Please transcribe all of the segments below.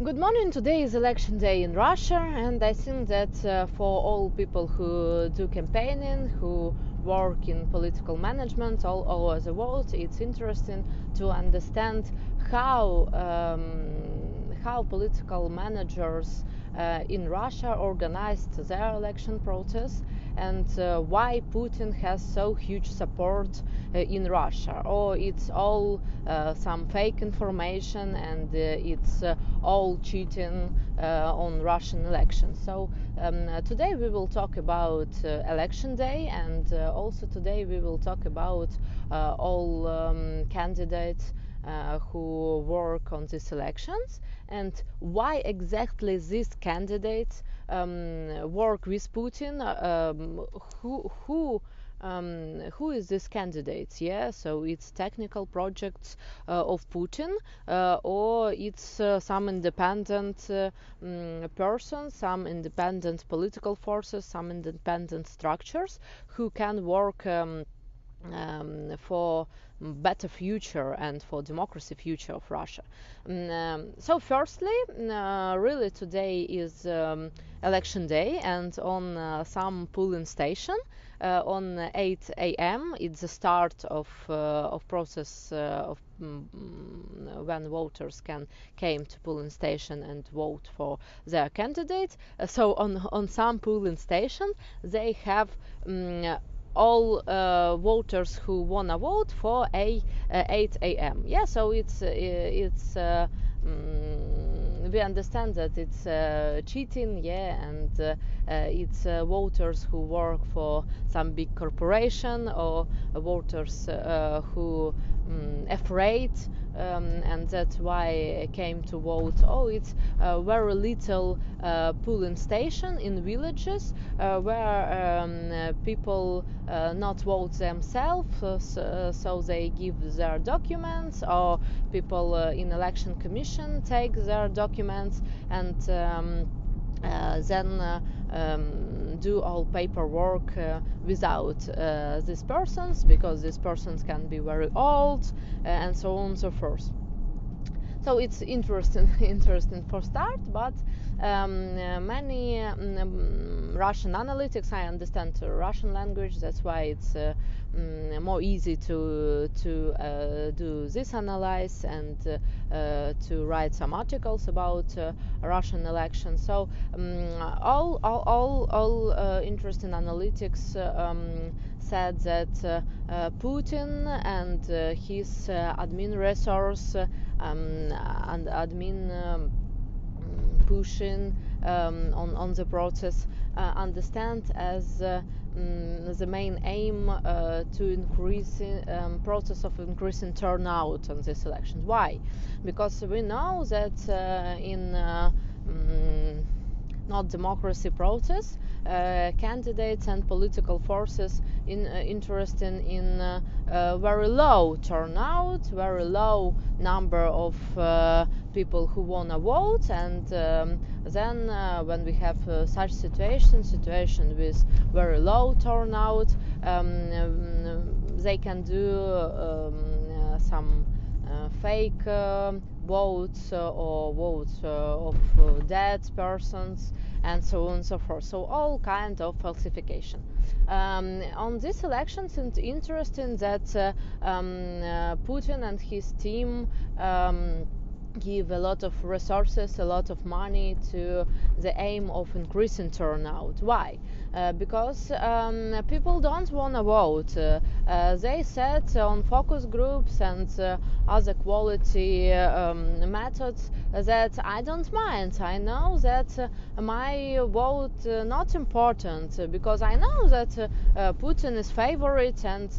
Good morning. Today is election day in Russia, and I think that for all people who do campaigning, who work in political management all over the world, it's interesting to understand how political managers in Russia organized their election process, and why Putin has so huge support in Russia. Or it's all some fake information, and it's all cheating on Russian elections. So today we will talk about election day, and also today we will talk about all candidates who work on these elections, and why exactly these candidates work with Putin. Who is this candidate? Yeah, so it's technical projects of Putin, or it's some independent person, some independent political forces, some independent structures who can work for better future and for democracy future of Russia. So firstly, really today is election day, and on some polling station on 8 a.m. it's the start of process of when voters can came to polling station and vote for their candidate. So on some polling station they have all voters who wanna vote for 8 a.m. Yeah, so it's we understand that it's cheating, yeah, and it's voters who work for some big corporation, or voters who afraid, and that's why I came to vote. Oh, it's very little polling station in villages where people not vote themselves, so they give their documents, or people in election commission take their documents and then do all paperwork without these persons, because these persons can be very old, and so on and so forth. So it's interesting for start, but many Russian analytics, I understand Russian language, that's why it's more easy to do this analysis and to write some articles about Russian elections. So all interesting analytics said that Putin and his admin resource and admin pushing on the process understand as the main aim to increase process of increasing turnout on this election. Why? Because we know that in not democracy process, candidates and political forces interested in very low turnout, very low number of people who wanna vote, and then when we have such situation with very low turnout, they can do some fake votes or votes of dead persons, and so on and so forth. So all kind of falsification. On these elections, it's interesting that Putin and his team give a lot of resources, a lot of money to the aim of increasing turnout. Why? Because people don't want to vote. They set on focus groups and other quality methods that I don't mind. I know that my vote not important, because I know that Putin is favorite, and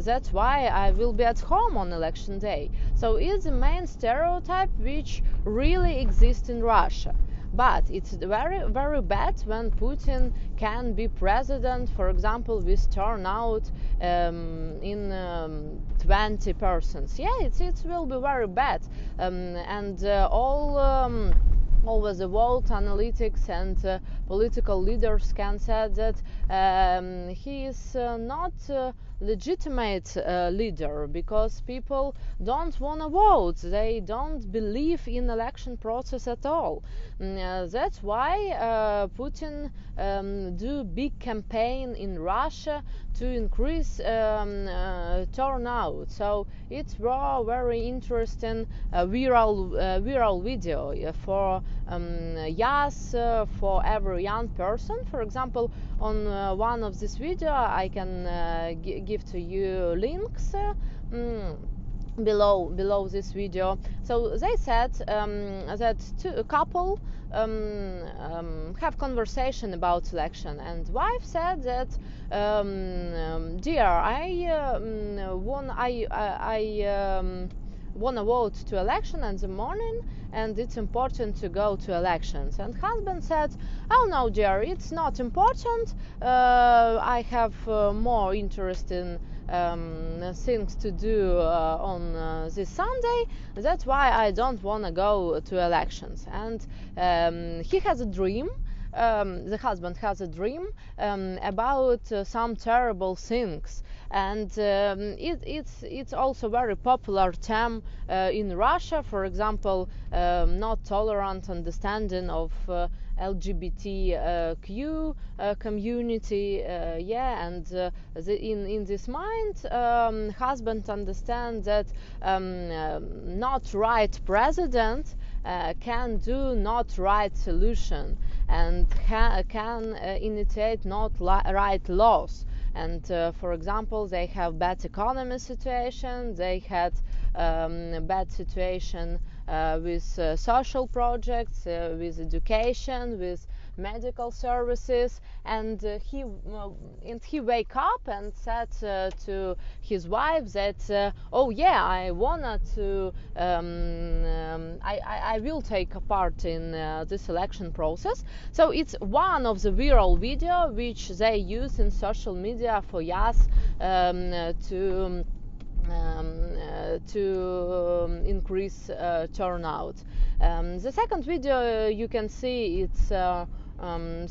that's why I will be at home on election day. So it's the main stereotype which really exists in Russia. But it's very, very bad when Putin can be president, for example, with turnout in 20 persons. Yeah, it will be very bad. And all over the world, analytics and political leaders can say that he is not legitimate leader, because people don't want to vote. They don't believe in election process at all. That's why Putin do big campaign in Russia to increase turnout. So it's a very interesting viral video for yes, for every young person. For example, on one of this video I can give to you links below this video. So they said that a couple have conversation about election, and wife said that dear, I want to vote to election in the morning, and it's important to go to elections. And husband said, oh no dear, it's not important, I have more interest in things to do on this Sunday, that's why I don't want to go to elections. And he has a dream, the husband has a dream about some terrible things, and it's also very popular term in Russia. For example, not tolerant understanding of LGBTQ community, and in this mind, husband understands that not right president can do not right solution, and can initiate not right laws. And for example, they have bad economy situation, they had bad situation with social projects, with education, with medical services, and he wake up and said to his wife that oh yeah, I wanted to I will take a part in this election process. So it's one of the viral video which they use in social media for years to increase turnout. The second video you can see, it's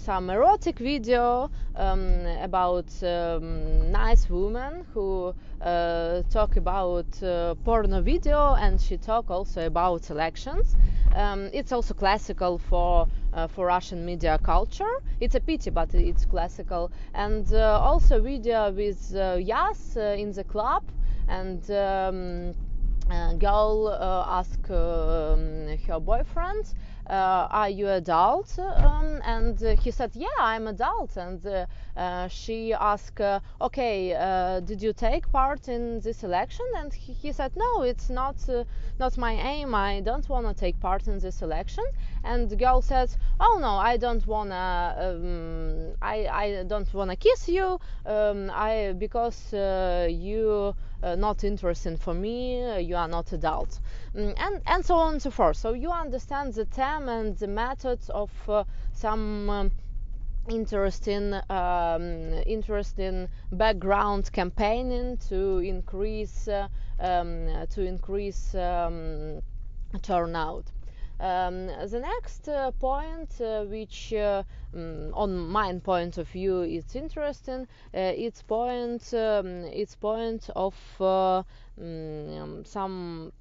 some erotic video about nice woman who talk about porno video, and she talk also about elections. It's also classical for Russian media culture. It's a pity, but it's classical. And also video with Yas in the club, and girl ask her boyfriend, are you adult? And he said, yeah, I'm adult. And she asked, okay, did you take part in this election? And he said, no, it's not my aim, I don't want to take part in this election. And the girl says, oh no, I don't wanna kiss you, because you not interesting for me, you are not adult, and so on and so forth. So you understand the term and the methods of some interesting background campaigning to increase turnout. The next point, which on my point of view is interesting, it's point of some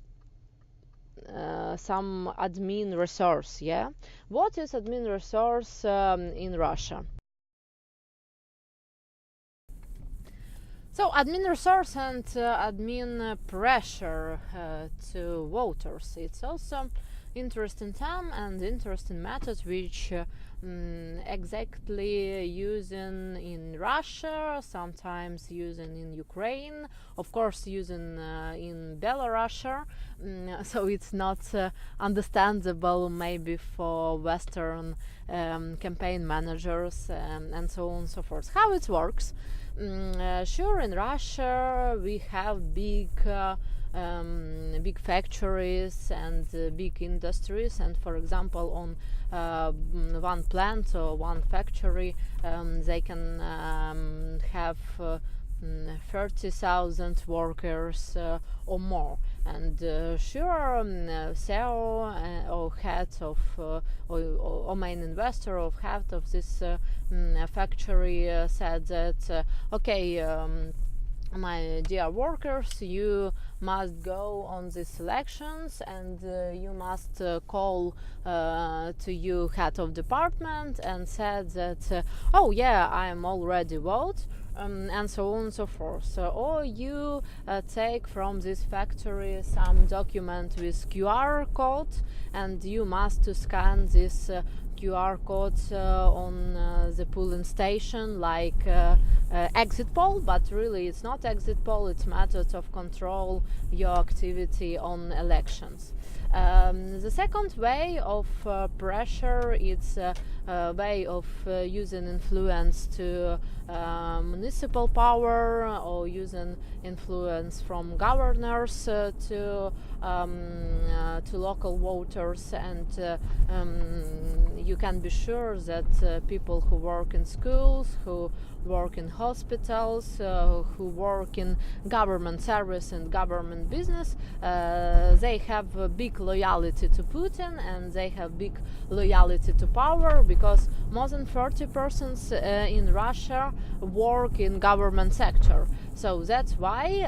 admin resource. Yeah, what is admin resource in Russia? So admin resource and admin pressure to voters, it's also interesting term and interesting methods which exactly using in Russia, sometimes using in Ukraine, of course using in Belarus. So it's not understandable maybe for Western campaign managers and so on and so forth. How it works? Sure, in Russia we have big factories and big industries, and for example on one plant or one factory they can have 30,000 workers or more. And sure, CEO or head of or main investor or head of this factory said that okay, my dear workers, you must go on these elections, and you must call to you head of department and said that oh yeah, I am already vote, and so on and so forth. Or you take from this factory some document with QR code, and you must scan this QR code on the polling station, like exit poll, but really it's not exit poll, it's method of control your activity on elections. The second way of pressure is a way of using influence to municipal power, or using influence from governors to local voters, and you can be sure that people who work in schools, who work in hospitals, who work in government service and government business, they have a big loyalty to Putin, and they have big loyalty to power, because more than 30% in Russia work in government sector. So that's why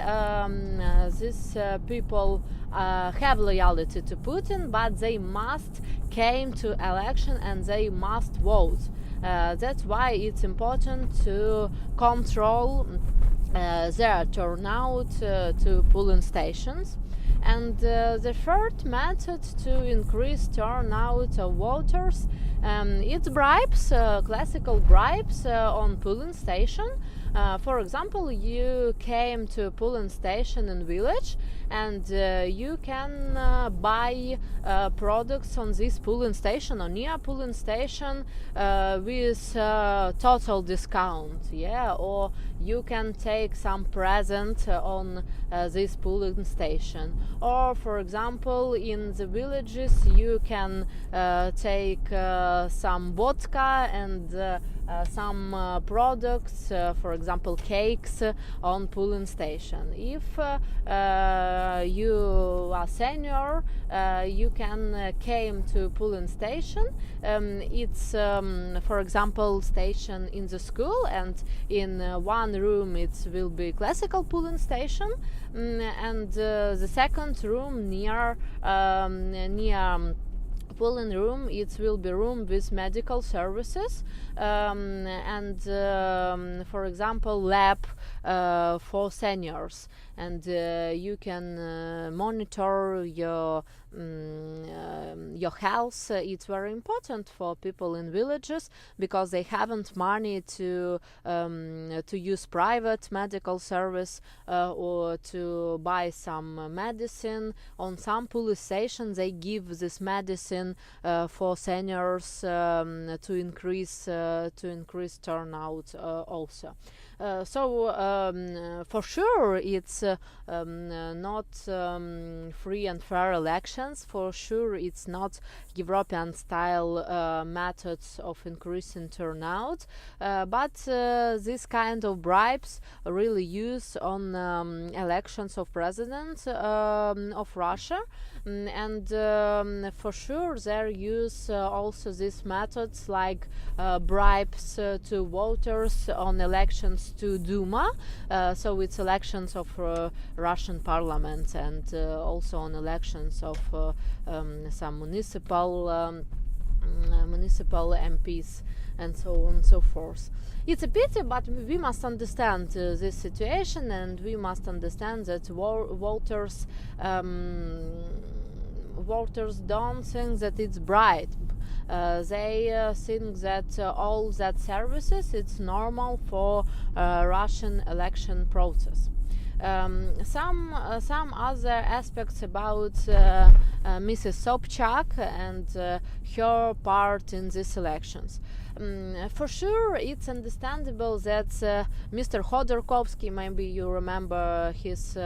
these people have loyalty to Putin, but they must came to election and they must vote. That's why it's important to control their turnout to polling stations. And the third method to increase turnout of voters, it's bribes, classical bribes on polling station. For example, you came to a polling station in village, and you can buy products on this polling station or near polling station with total discount, yeah, or you can take some present on this polling station. Or for example, in the villages you can take some vodka and some products, for example cakes, on polling station. If you are senior, you can came to polling station. It's for example station in the school, and in one room it will be classical polling station, and the second room near polling room, it will be room with medical services, and for example lab for seniors, and you can monitor your health. It's very important for people in villages, because they haven't money to use private medical service or to buy some medicine. On some police stations they give this medicine for seniors to increase turnout also. So for sure it's not free and fair elections. For sure it's not European style methods of increasing turnout, but this kind of bribes really used on elections of president of Russia. And for sure there use also these methods like bribes to voters on elections to Duma, so it's elections of Russian parliament, and also on elections of some municipal MPs, and so on and so forth. It's a pity, but we must understand this situation, and we must understand that voters don't think that it's bribe. They think that all that services, it's normal for Russian election process. Some other aspects about Mrs. Sobchak and her part in these elections. For sure, it's understandable that Mr. Khodorkovsky, maybe you remember, he's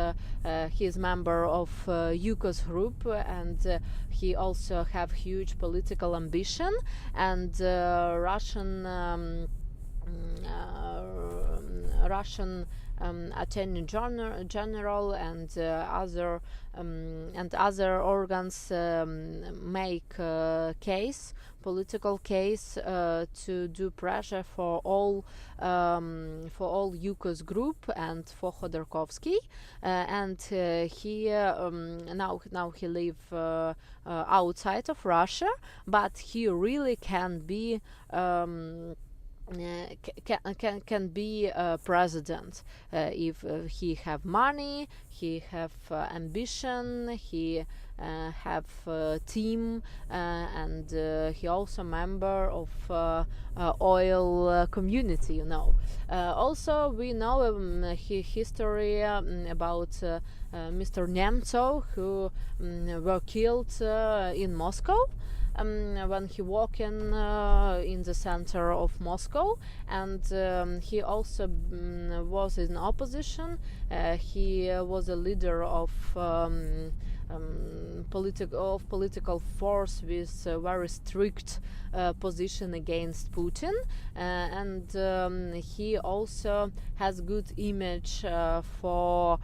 member of Yukos group, and he also have huge political ambition, Russian Attorney General and other organs make political case to do pressure for all Yuko's group and for Khodorkovsky, and he now he live outside of Russia, but he really can be can be president if he have money, he have ambition, he have team, and he also member of oil community. Also we know history about Mr. Nemtsov, who were killed in Moscow when he walking in the center of Moscow, and he also was in opposition. He was a leader of political force with a very strict position against Putin, and he also has good image for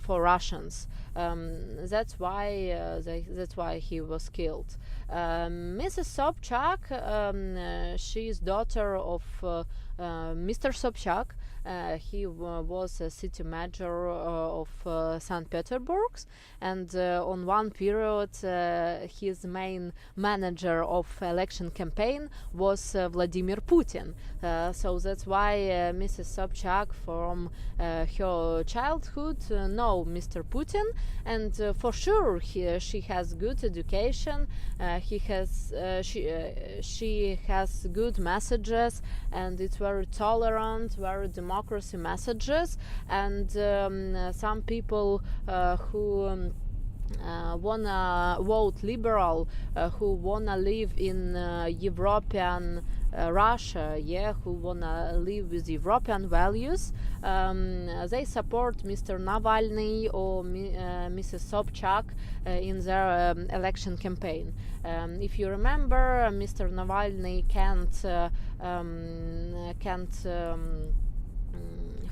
Russians. That's why he was killed. Mrs. Sobchak, she is daughter of Mr. Sobchak. He was a city manager of St. Petersburg, and on one period his main manager of election campaign was Vladimir Putin. So that's why Mrs. Sobchak from her childhood know Mr. Putin, and for sure she has good education. She has good messages, and it's very tolerant, very democracy messages, and some people who wanna vote liberal, who wanna live in European Russia, who wanna live with European values, they support Mr. Navalny or Mrs. Sobchak in their election campaign. If you remember, Mr. Navalny can't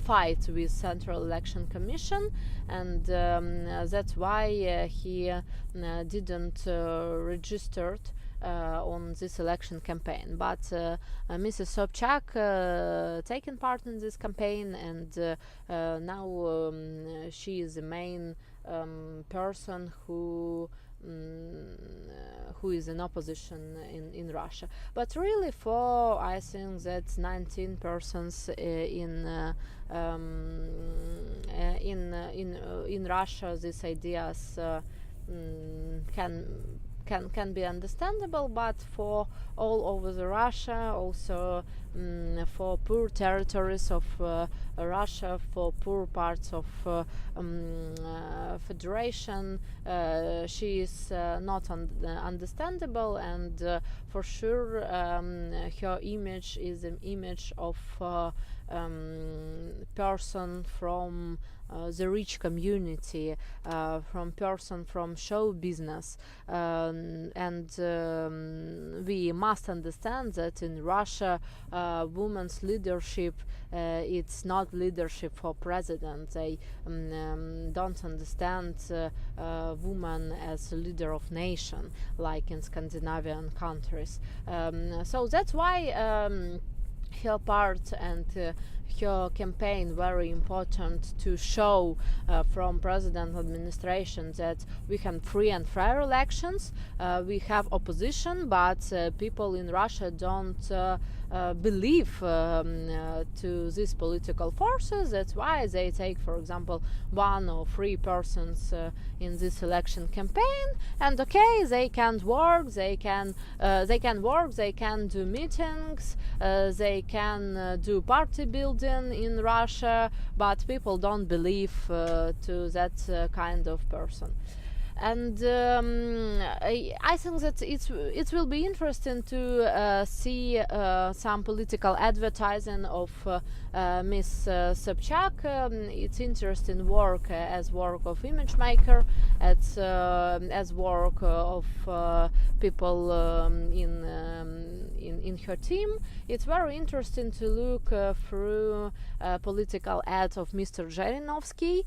fight with Central Election Commission, and that's why he didn't registered on this election campaign. But Mrs. Sobchak taken part in this campaign, and now she is the main person who is in opposition in Russia. But really, I think that 19 persons in Russia, these ideas can be understandable, but for all over the Russia, also for poor territories of Russia, for poor parts of Federation, she is not understandable, and for sure her image is an image of person from the rich community, from person from show business, and we must understand that in Russia women's leadership, it's not leadership for president. They don't understand woman as a leader of nation like in Scandinavian countries. So that's why her part and her campaign very important to show from president administration that we have free and fair elections. We have opposition, but people in Russia don't believe to these political forces. That's why they take, for example, 1 or 3 persons in this election campaign, and okay, they can't work, they can do meetings, they can do party building in Russia, but people don't believe to that kind of person. And I think that it will be interesting to see some political advertising of Miss Sobchak. It's interesting work as work of image maker, as work of people in in her team. It's very interesting to look through political ads of Mr. Zhirinovsky.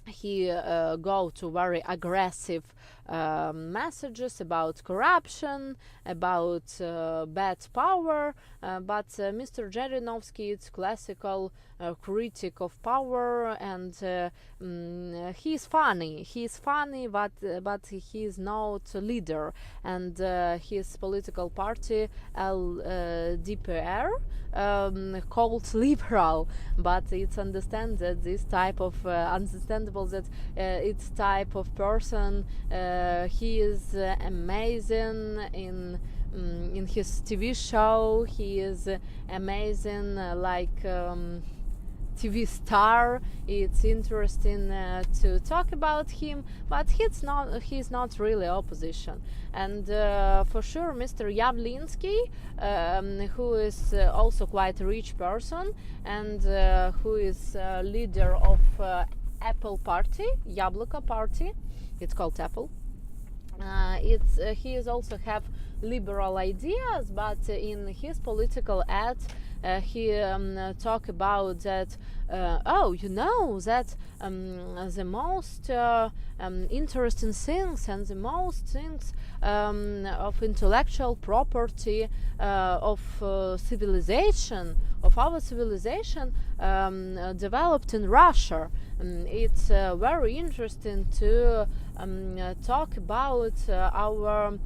He go to very aggressive messages about corruption, about bad power, but Mr. Zhirinovsky is classical critic of power, and he's funny, but he's not a leader, and his political party LDPR called liberal, but it's understand that this type of understandable that it's type of person. He is amazing in his TV show. He is amazing like TV star. It's interesting to talk about him, but he's not really opposition. And for sure, Mr. Yavlinsky, who is also quite a rich person, and who is leader of Apple Party, Yabloko Party. It's called Apple. He is also have liberal ideas, but in his political ad he talk about that that the most interesting things and the most things of intellectual property of civilization, of our civilization, developed in Russia. It's very interesting to talk about our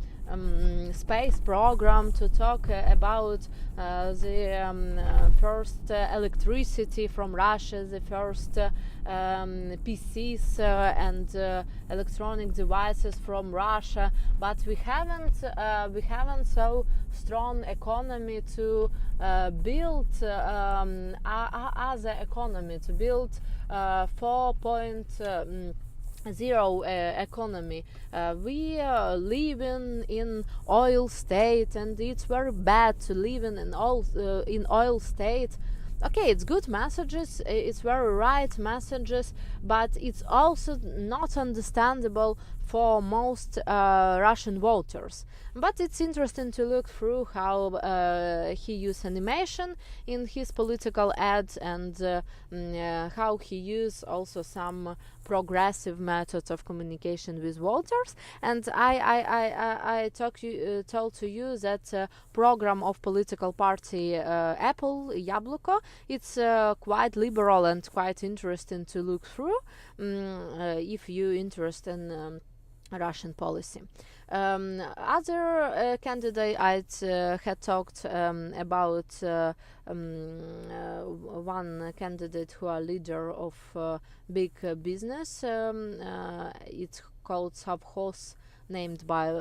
space program, to talk about the first electricity from Russia, the first PCs and electronic devices from Russia, but we haven't so strong economy to build other economy, to build 4.0 economy. We live in oil state, and it's very bad to live in oil state. Okay, it's good messages, it's very right messages, but it's also not understandable for most Russian voters. But it's interesting to look through how he used animation in his political ads, and how he used also some progressive methods of communication with voters. And I told to you that program of political party Apple Yabloko, it's quite liberal and quite interesting to look through if you interested in Russian policy. Other candidates had talked about one candidate who are leader of big business. It's called Savkhoz, named by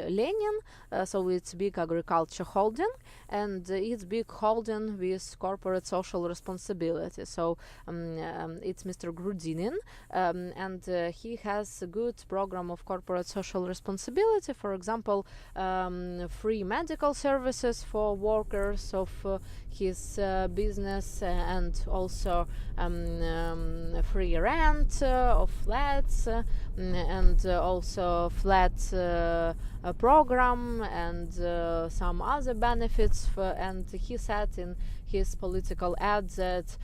Lenin, so it's big agriculture holding, and it's big holding with corporate social responsibility. So it's Mr. Grudinin, and he has a good program of corporate social responsibility. For example, free medical services for workers of his business, and also free rent of flats, and also flat program, and some other benefits. And he said in his political ad that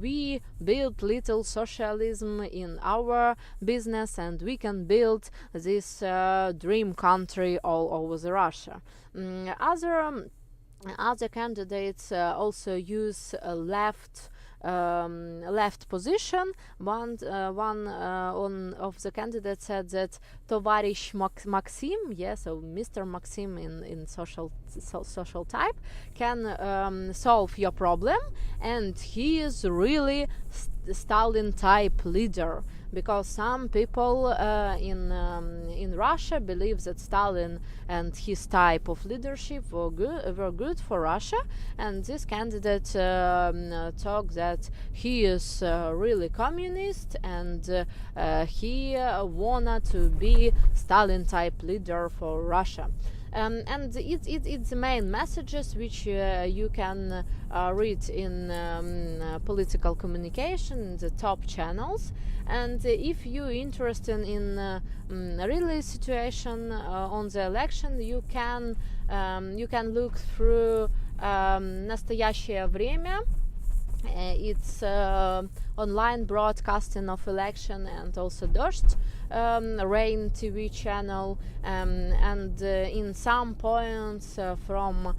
we build little socialism in our business, and we can build this dream country all over the Russia. Other candidates also use left position. One of the candidates said that Tovarish Maxim, so Mr. Maxim in social type, can solve your problem, and he is really Stalin type leader, because some people in Russia believe that Stalin and his type of leadership were good for Russia, and this candidate talked that he is really communist, and he wanted to be Stalin type leader for Russia. And it's the main messages which you can read in political communication in the top channels. And if you're interested in really situation on the election, you can look through Настоящее время. It's online broadcasting of election, and also Дождь, Rain TV channel, and in some points from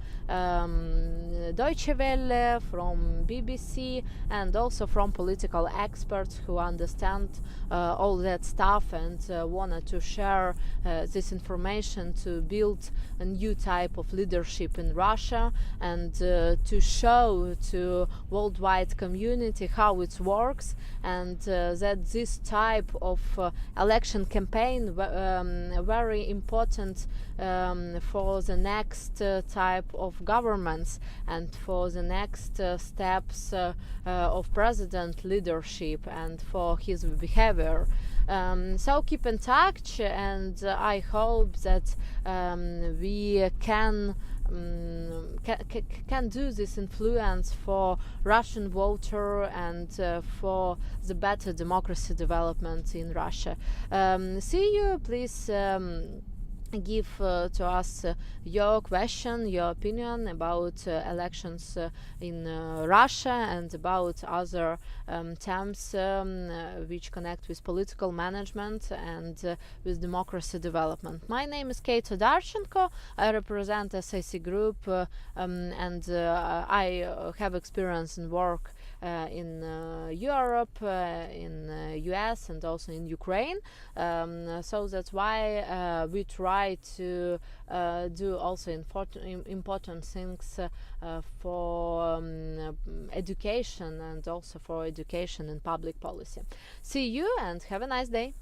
Deutsche Welle, from BBC, and also from political experts who understand all that stuff and wanted to share this information to build a new type of leadership in Russia, and to show to worldwide community how it works, and that this type of election campaign very important for the next type of governments and for the next steps of president leadership and for his behavior. So keep in touch, and I hope that we can do this influence for Russian voter and for the better democracy development in Russia. See you, please. Give to us your question, your opinion about elections in Russia and about other terms which connect with political management and with democracy development. My name is Odarchenko. I represent SAC Group, and I have experience in work in Europe, in US, and also in Ukraine. So that's why we try to do also important things for education and also for education and public policy. See you and have a nice day.